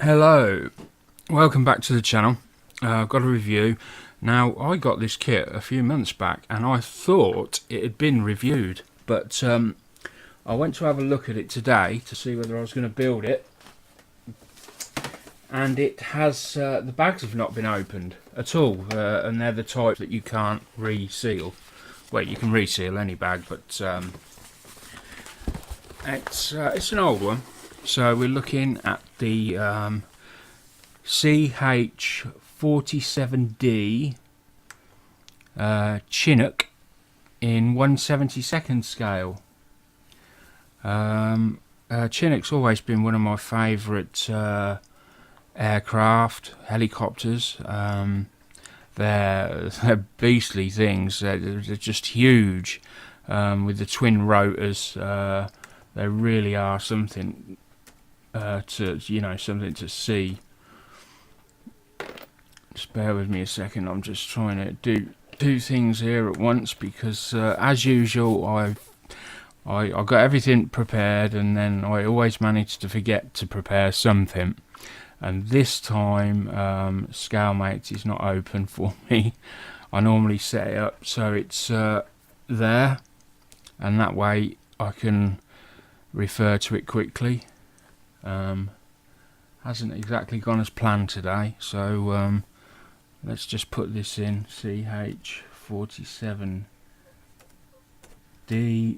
Hello, welcome back to the channel. I've got a review. Now, I got this kit a few months back and I thought it had been reviewed, but I went to have a look at it today to see whether I was going to build it, and it has, the bags have not been opened at all, and they're the type that you can't reseal. Well, you can reseal any bag, but it's an old one. So we're looking at the CH-47D Chinook in 1/72 scale. Chinook's always been one of my favourite aircraft, helicopters. They're beastly things. They're just huge, with the twin rotors. They really are something. Something to see. Just bear with me a second. I'm just trying to do two things here at once because, as usual, I got everything prepared, and then I always manage to forget to prepare something. And this time, ScaleMates is not open for me. I normally set it up so it's there, and that way I can refer to it quickly. Hasn't exactly gone as planned today, so let's just put this in. CH-47D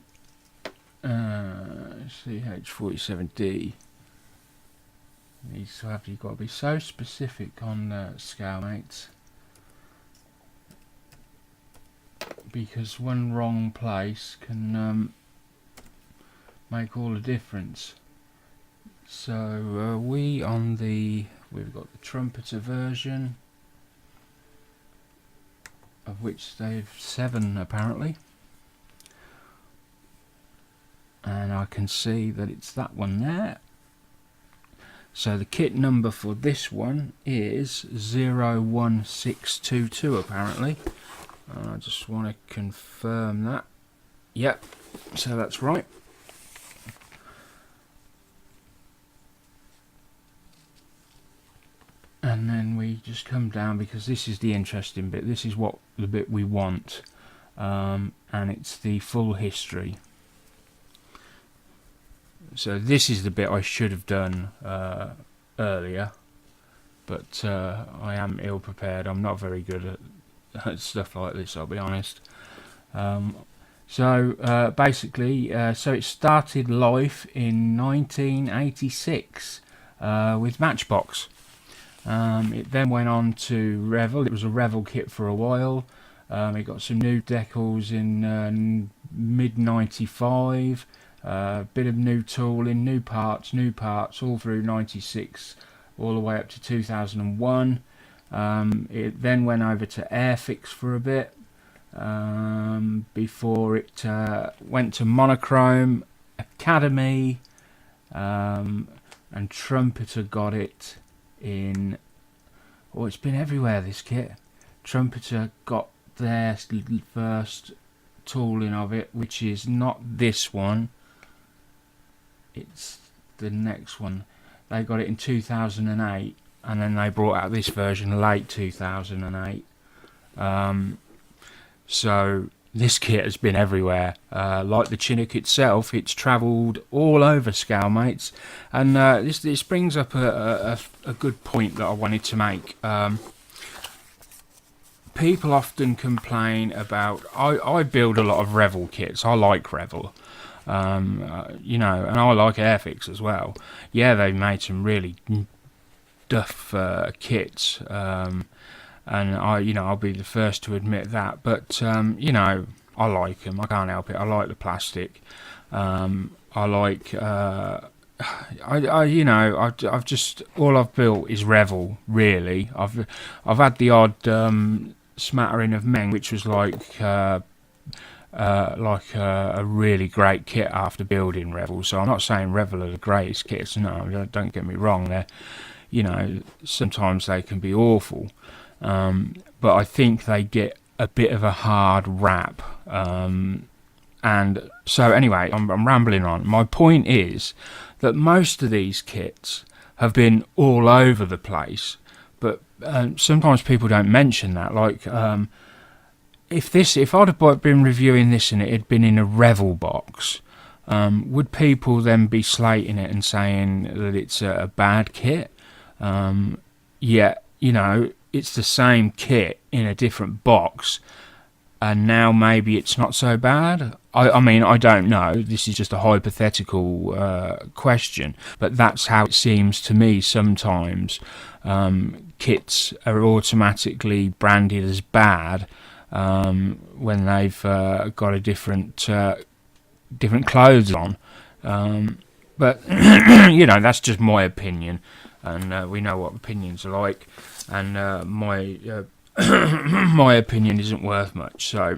CH-47D. You've got to be so specific on ScaleMates, because one wrong place can make all the difference. So we've got the Trumpeter version, of which they've 7 apparently, and I can see that it's that one there. So the kit number for this one is 01622 apparently. I just want to confirm that. Yep, so that's right. And then we just come down, because this is the interesting bit. This is what the bit we want, and it's the full history. So this is the bit I should have done earlier, but I am ill prepared. I'm not very good at stuff like this, I'll be honest. Basically, so it started life in 1986 with Matchbox. It then went on to Revell. It was a Revell kit for a while. It got some new decals in mid '95. Bit of new tooling, new parts all through '96, all the way up to 2001. It then went over to Airfix for a bit, before it went to Monochrome, Academy, and Trumpeter got it in. Oh, it's been everywhere, this kit. Trumpeter got their first tooling of it, which is not this one, it's the next one. They got it in 2008, and then they brought out this version late 2008. So this kit has been everywhere. Like the Chinook itself, it's travelled all over ScaleMates, and this brings up a good point that I wanted to make. People often complain about, I build a lot of Revell kits. I like Revell, and I like Airfix as well. Yeah, they've made some really duff kits, and I'll be the first to admit that. But I like them. I can't help it. I like the plastic. I like. I've just, all I've built is Revell. Really, I've had the odd smattering of Meng, which was like a really great kit after building Revell. So I'm not saying Revell are the greatest kits. No, don't get me wrong. They're, sometimes they can be awful. But I think they get a bit of a hard rap. And so anyway, I'm rambling on. My point is that most of these kits have been all over the place. But sometimes people don't mention that. Like, if I'd have been reviewing this and it had been in a Revel box, would people then be slating it and saying that it's a bad kit? Yeah, you know, it's the same kit in a different box, and now maybe it's not so bad. I mean, I don't know. This is just a hypothetical question, but that's how it seems to me sometimes. Kits are automatically branded as bad when they've got a different clothes on. But you know, that's just my opinion, and we know what opinions are like, and my my opinion isn't worth much. So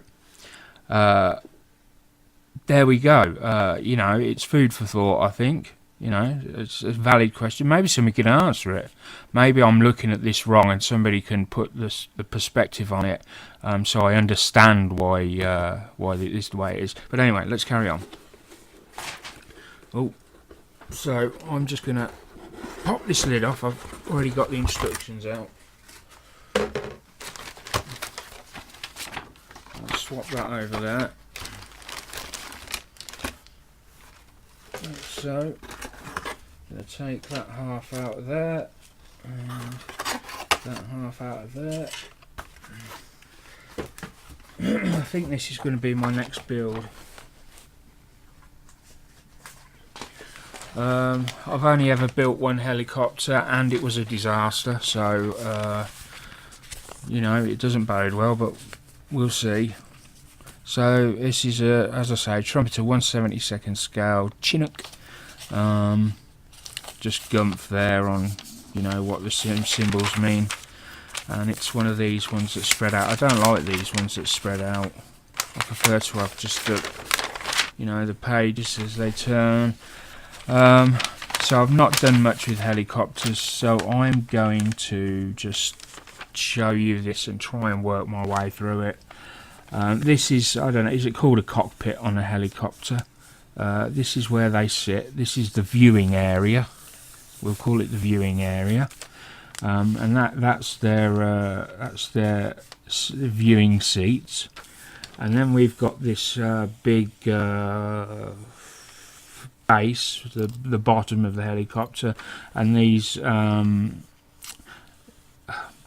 there we go. You know, it's food for thought, I think. You know, it's a valid question. Maybe somebody can answer it. Maybe I'm looking at this wrong, and somebody can put the perspective on it, so I understand why it is the way it is. But anyway, let's carry on. Oh, so I'm just gonna pop this lid off. I've already got the instructions out. I'll swap that over there. So, I'm going to take that half out of there, and that half out of there. I think this is going to be my next build. I've only ever built one helicopter, and it was a disaster, so you know, it doesn't bode well, but we'll see. So this is a, as I say, Trumpeter 1/72 scale Chinook. Just gumph there on, you know, what the symbols mean, and it's one of these ones that spread out. I don't like these ones that spread out. I prefer to have just the, you know, the pages as they turn. So I've not done much with helicopters, so I'm going to just show you this and try and work my way through it. This is, I don't know, is it called a cockpit on a helicopter? This is where they sit. This is the viewing area. We'll call it the viewing area, and that's their viewing seats. And then we've got this big base, the bottom of the helicopter, and these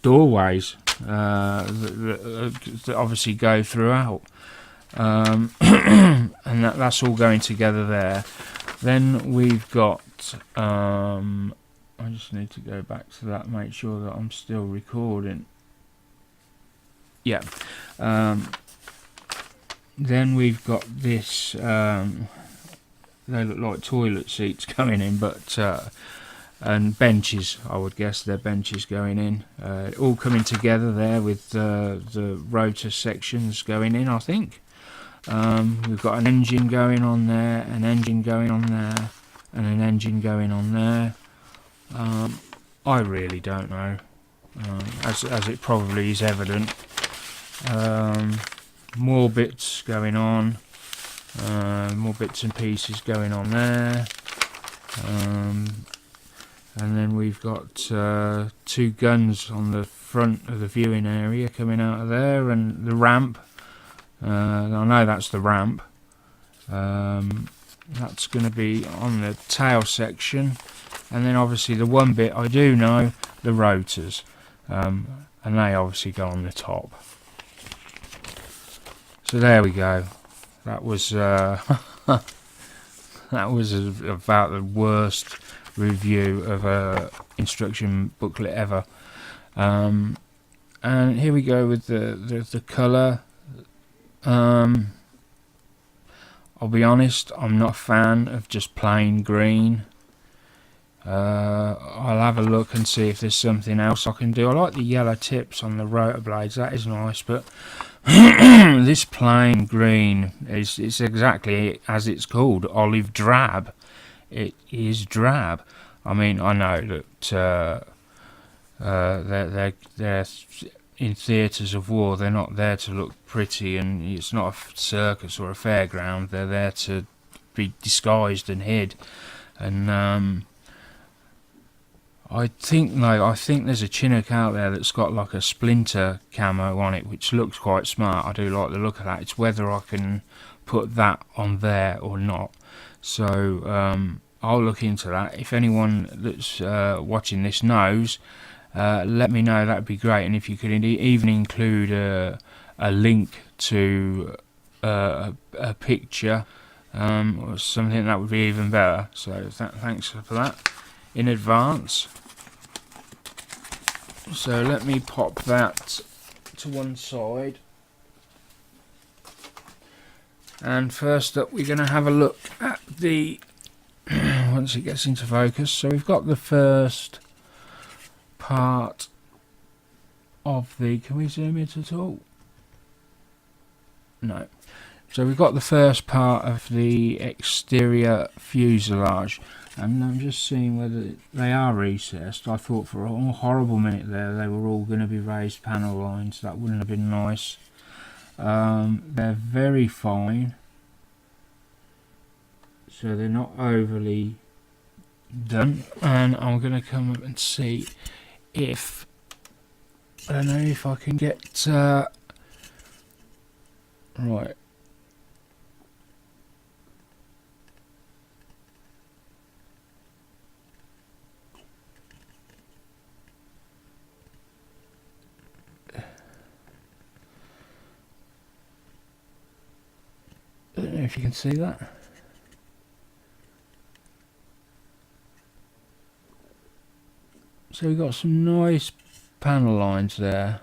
doorways that obviously go throughout, and that's all going together there. Then we've got I just need to go back to that, make sure that I'm still recording. Yeah. Then we've got this, they look like toilet seats going in, but and benches, I would guess they're benches going in, all coming together there with the rotor sections going in, I think. We've got an engine going on there, an engine going on there, and an engine going on there. I really don't know, as it probably is evident. More bits going on, more bits and pieces going on there, and then we've got two guns on the front of the viewing area coming out of there, and the ramp. I know that's the ramp. That's going to be on the tail section, and then obviously the one bit I do know, the rotors, and they obviously go on the top. So there we go. That was that was about the worst review of a instruction booklet ever. And here we go with the colour. I'll be honest, I'm not a fan of just plain green. I'll have a look and see if there's something else I can do. I like the yellow tips on the rotor blades, that is nice, but this plain green it's exactly as it's called, olive drab. It is drab. I mean, I know that they're in theatres of war, they're not there to look pretty, and it's not a circus or a fairground. They're there to be disguised and hid, and I think no, I think there's a Chinook out there that's got like a splinter camo on it, which looks quite smart. I do like the look of that. It's whether I can put that on there or not. So I'll look into that. If anyone that's watching this knows, let me know. That'd be great. And if you could even include a link to a picture or something, that would be even better. So thanks for that in advance. So let me pop that to one side. And first up, we're going to have a look at the once it gets into focus. So we've got the first part of the, can we zoom in at all? No. So we've got the first part of the exterior fuselage, and I'm just seeing whether they are recessed. I thought for a horrible minute there they were all going to be raised panel lines. That wouldn't have been nice. They're very fine, so they're not overly done. And I'm going to come up and see if, I don't know if I can get right. I don't know if you can see that. So we've got some nice panel lines there.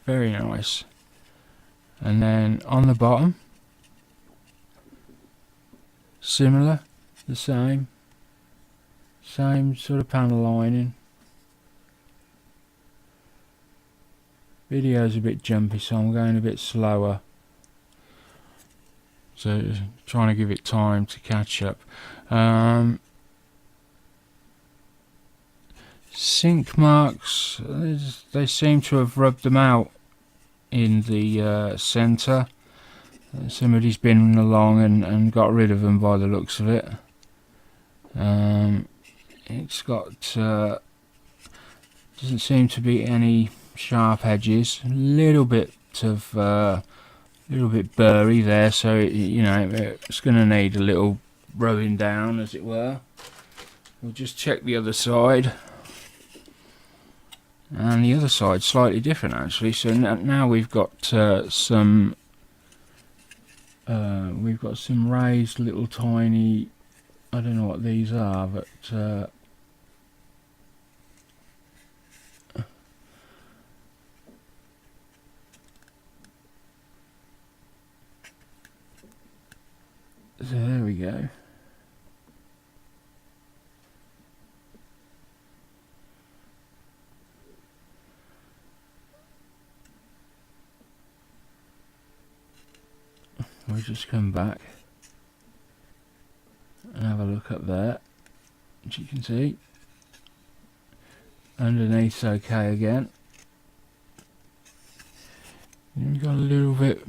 Very nice. And then on the bottom, similar, the same sort of panel lining. Video's a bit jumpy, so I'm going a bit slower. So trying to give it time to catch up. Sink marks, they seem to have rubbed them out in the centre. Somebody's been along and got rid of them by the looks of it. It's got doesn't seem to be any sharp edges. A little bit burry there, so you know it's going to need a little rubbing down, as it were. We'll just check the other side. And the other side's slightly different, actually. So now we've got some raised little tiny, I don't know what these are, but so there we go. We'll just come back and have a look up there, as you can see. Underneath's okay again. You've got a little bit,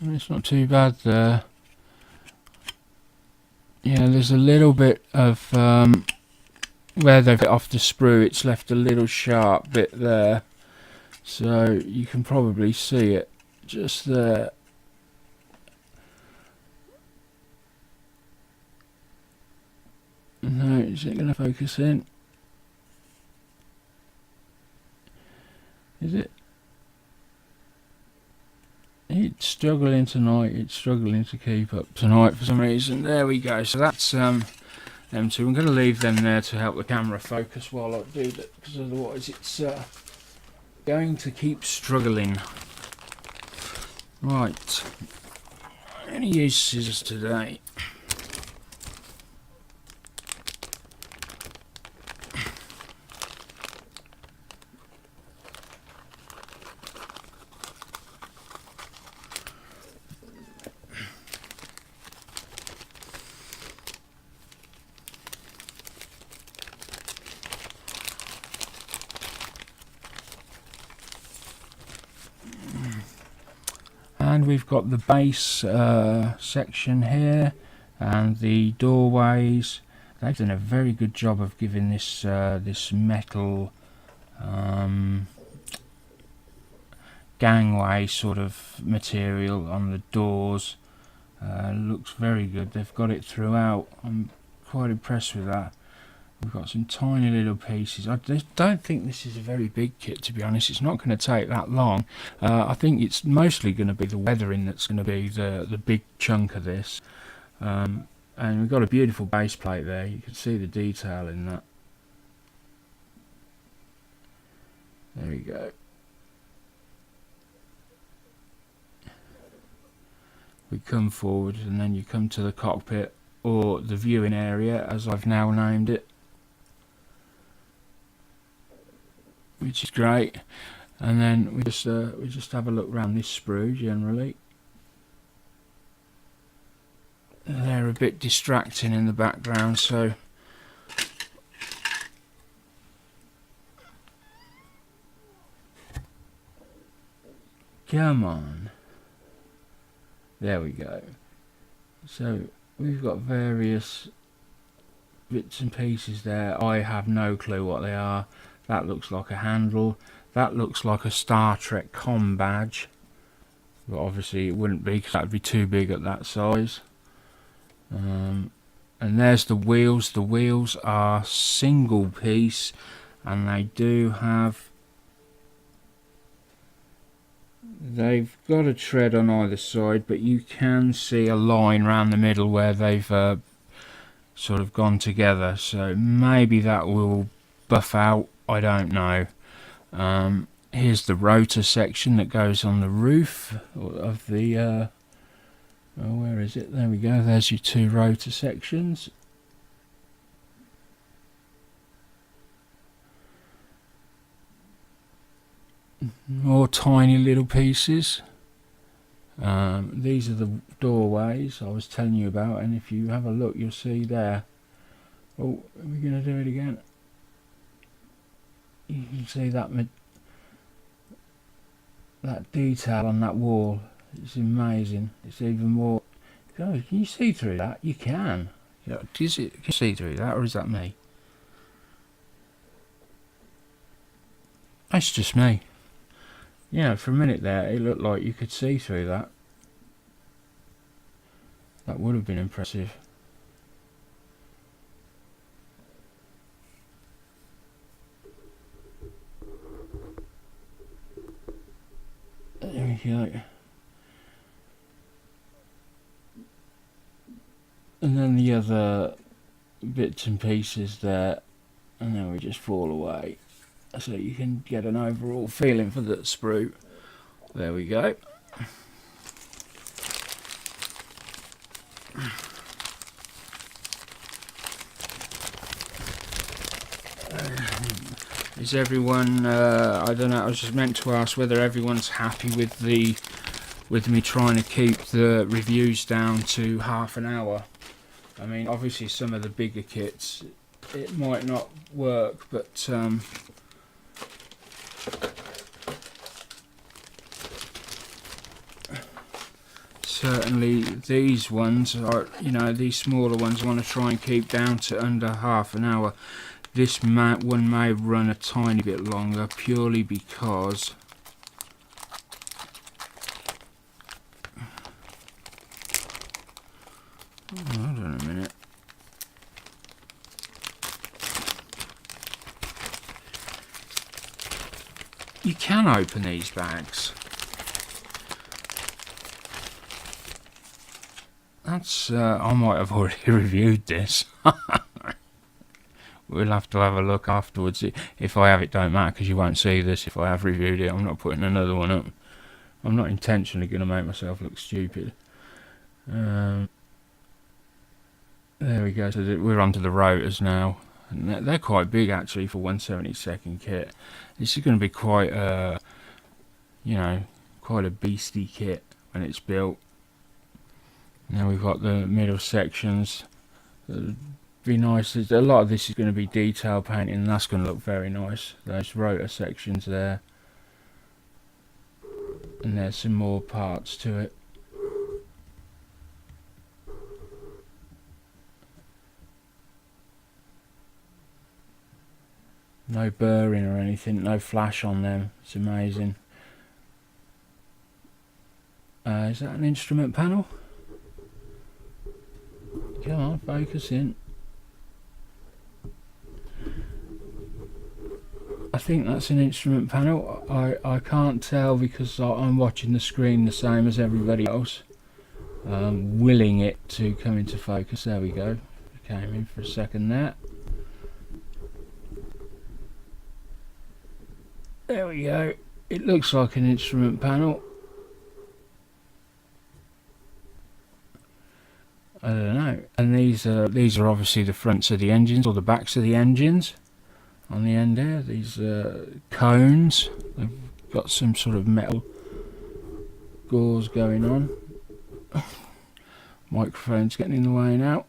it's not too bad there. Yeah, there's a little bit of where they've got off the sprue, it's left a little sharp bit there, so you can probably see it just there. No, is it going to focus in? Is it? It's struggling tonight. It's struggling to keep up tonight for some reason. There we go. So that's them two. I'm going to leave them there to help the camera focus while I do that, because otherwise it's going to keep struggling. Right. I'm going to use scissors today. And we've got the base section here, and the doorways, They've done a very good job of giving this this metal gangway sort of material on the doors. Looks very good. They've got it throughout. I'm quite impressed with that. We've got some tiny little pieces. I just don't think this is a very big kit, to be honest. It's not going to take that long. I think it's mostly going to be the weathering that's going to be the big chunk of this. And we've got a beautiful base plate there. You can see the detail in that. There we go. We come forward and then you come to the cockpit, or the viewing area as I've now named it, which is great. And then we just have a look around this sprue generally. They're a bit distracting in the background, so come on. There we go. So we've got various bits and pieces there. I have no clue what they are. That looks like a handle. That looks like a Star Trek comm badge. But obviously it wouldn't be, because that would be too big at that size. And there's the wheels. The wheels are single piece, and they do have, they've got a tread on either side, but you can see a line around the middle where they've sort of gone together, so maybe that will buff out, I don't know. Here's the rotor section that goes on the roof of the oh, where is it? There we go. There's your two rotor sections. More tiny little pieces. These are the doorways I was telling you about, and if you have a look you'll see there. Oh, are we going to do it again? You can see that detail on that wall. It's amazing. It's even more. Oh, can you see through that? You can. Yeah, can you see through that, or is that me? That's just me. Yeah, for a minute there it looked like you could see through that. That would have been impressive. There we go. And then the other bits and pieces there, and then we just fall away, so you can get an overall feeling for the sprue. There we go. Is everyone, I don't know, I was just meant to ask whether everyone's happy with me trying to keep the reviews down to half an hour. I mean, obviously some of the bigger kits it might not work, but certainly these ones are, you know, these smaller ones I want to try and keep down to under half an hour. This one may run a tiny bit longer, purely because hold on a minute. You can open these bags. That's I might have already reviewed this. We'll have to have a look afterwards. If I have, it don't matter, because you won't see this if I have reviewed it. I'm not putting another one up. I'm not intentionally going to make myself look stupid. There we go. So we're onto the rotors now. And they're quite big actually for 1/72nd kit. This is going to be quite a, you know, quite a beastly kit when it's built. Now we've got the middle sections. Be nice. A lot of this is going to be detail painting, and that's going to look very nice. Those rotor sections there, and there's some more parts to it. No burring or anything, no flash on them. It's amazing. Is that an instrument panel? Come on, focus in. I think that's an instrument panel. I can't tell because I'm watching the screen the same as everybody else. Willing it to come into focus. There we go. Came in for a second there. There we go. It looks like an instrument panel. I don't know. And these are obviously the fronts of the engines or the backs of the engines. On the end there, these cones. They've got some sort of metal gauze going on. Microphone's getting in the way now.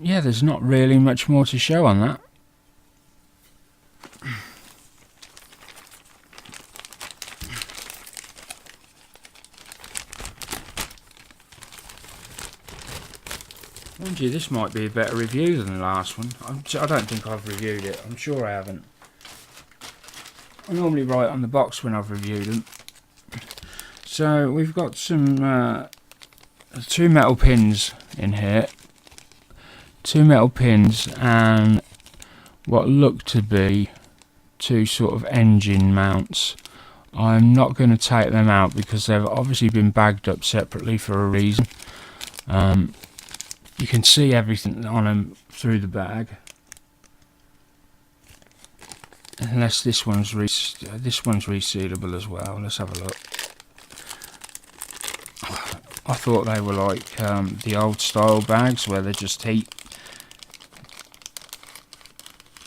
Yeah, there's not really much more to show on that. Mind you, this might be a better review than the last one. I don't think I've reviewed it. I'm sure I haven't. I normally write on the box when I've reviewed them. So we've got some 2 metal pins in here. 2 metal pins and what look to be 2 sort of engine mounts. I'm not going to take them out because they've obviously been bagged up separately for a reason. You can see everything on them through the bag, unless this one's resealable as well. Let's have a look. I thought they were like the old style bags where they're just heat.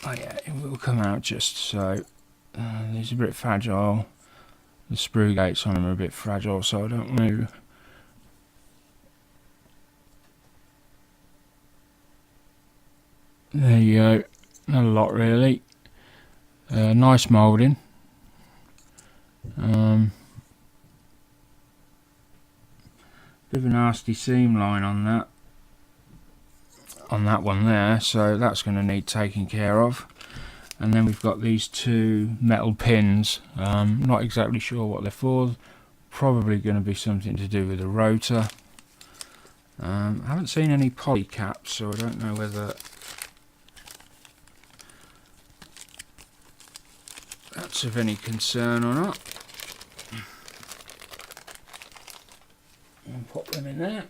Oh yeah, it will come out just so. These are a bit fragile. The sprue gates on them are a bit fragile, so I don't know. There you go. Not a lot really. Nice moulding. Bit of a nasty seam line on that one there, so that's going to need taking care of. And then we've got these 2 metal pins. Not exactly sure what they're for. Probably going to be something to do with the rotor. I haven't seen any poly caps, so I don't know whether that's of any concern or not. I'll pop them in there.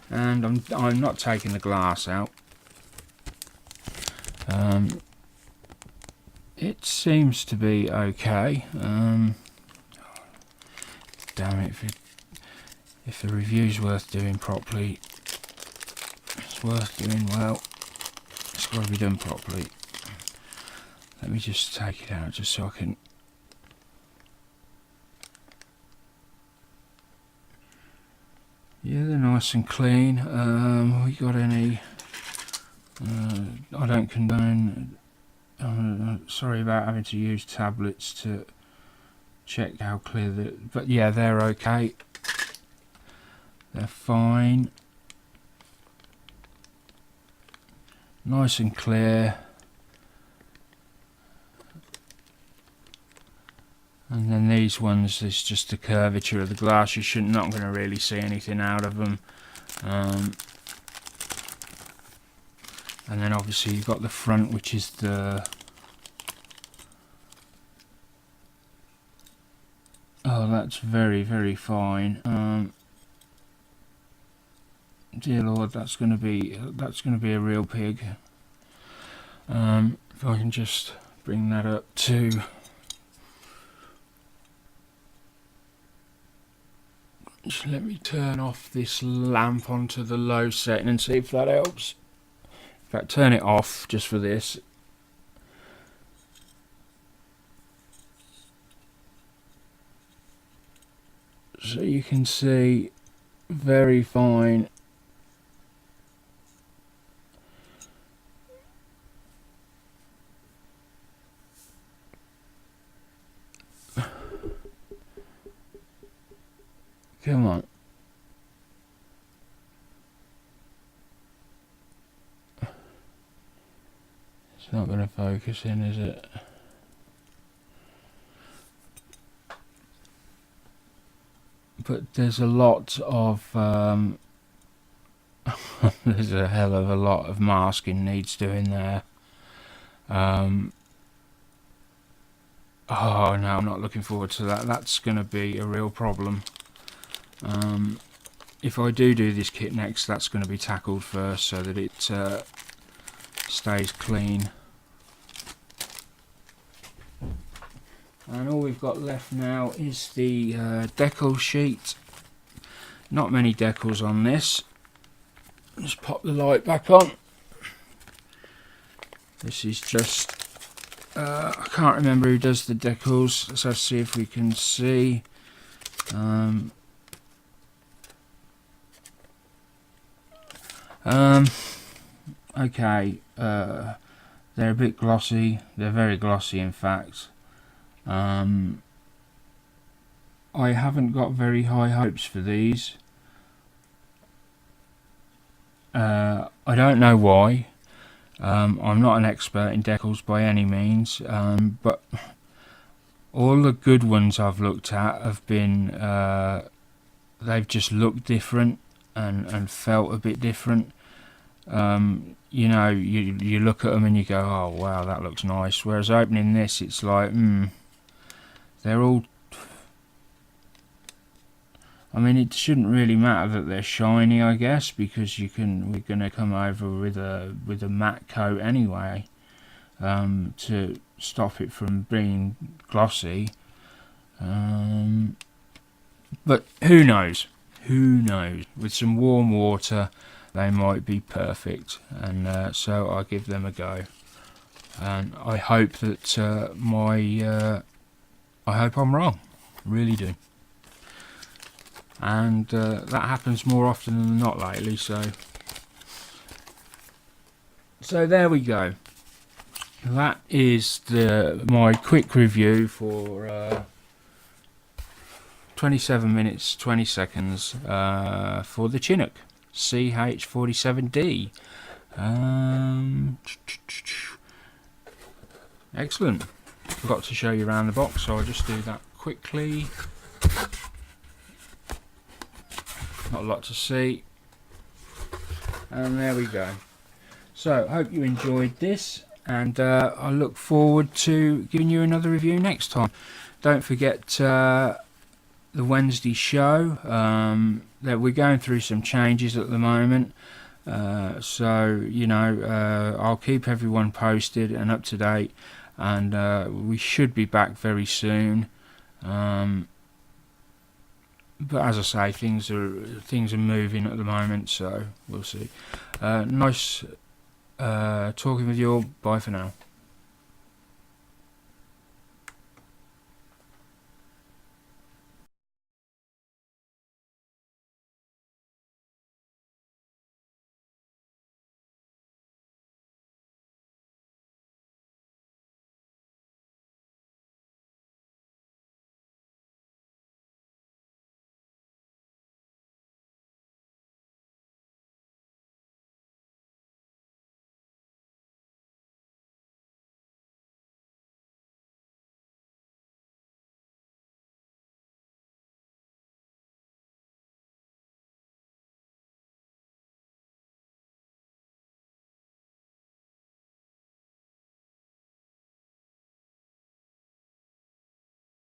And I'm not taking the glass out. It seems to be okay. Damn it! If the review's worth doing properly, it's worth doing well. It's got to be done properly. Let me just take it out just so I can. Yeah, they're nice and clean. We got any? I don't condone. Sorry about having to use tablets to check how clear but yeah, they're okay. They're fine. Nice and clear. And then these ones is just the curvature of the glass. You're not going to really see anything out of them. And then obviously you've got the front, which is the... Oh, that's very, very fine. Dear Lord, that's going to be a real pig. If I can just bring that up to... Just let me turn off this lamp onto the low setting and see if that helps. In fact, turn it off just for this. So you can see very fine. Come on. It's not going to focus in, is it? But there's a lot of there's a hell of a lot of masking needs doing there. Oh no, I'm not looking forward to that. That's going to be a real problem. If I do this kit next, that's going to be tackled first so that it stays clean. And all we've got left now is the decal sheet. Not many decals on this. Just pop the light back on. This is just I can't remember who does the decals. Let's see if we can see. Okay, they're a bit glossy. They're very glossy, in fact. I haven't got very high hopes for these. I don't know why. I'm not an expert in decals by any means, but all the good ones I've looked at have been they've just looked different and felt a bit different. You know, you look at them and you go, oh wow, that looks nice, whereas opening this, it's like they're all, I mean, it shouldn't really matter that they're shiny, I guess, because we're going to come over with a matte coat anyway, to stop it from being glossy. But who knows? Who knows? With some warm water, they might be perfect, and so I give them a go. And I hope that I hope I'm wrong. Really do. And that happens more often than not lately, so there we go. That is my quick review for 27 minutes 20 seconds for the Chinook CH-47D. Excellent. Forgot to show you around the box, so I'll just do that quickly. Not a lot to see, and there we go. So hope you enjoyed this, and I look forward to giving you another review next time. Don't forget the Wednesday show, that we're going through some changes at the moment, so you know, I'll keep everyone posted and up to date, and we should be back very soon. But as I say, things are moving at the moment, so we'll see. Nice talking with you all. Bye for now.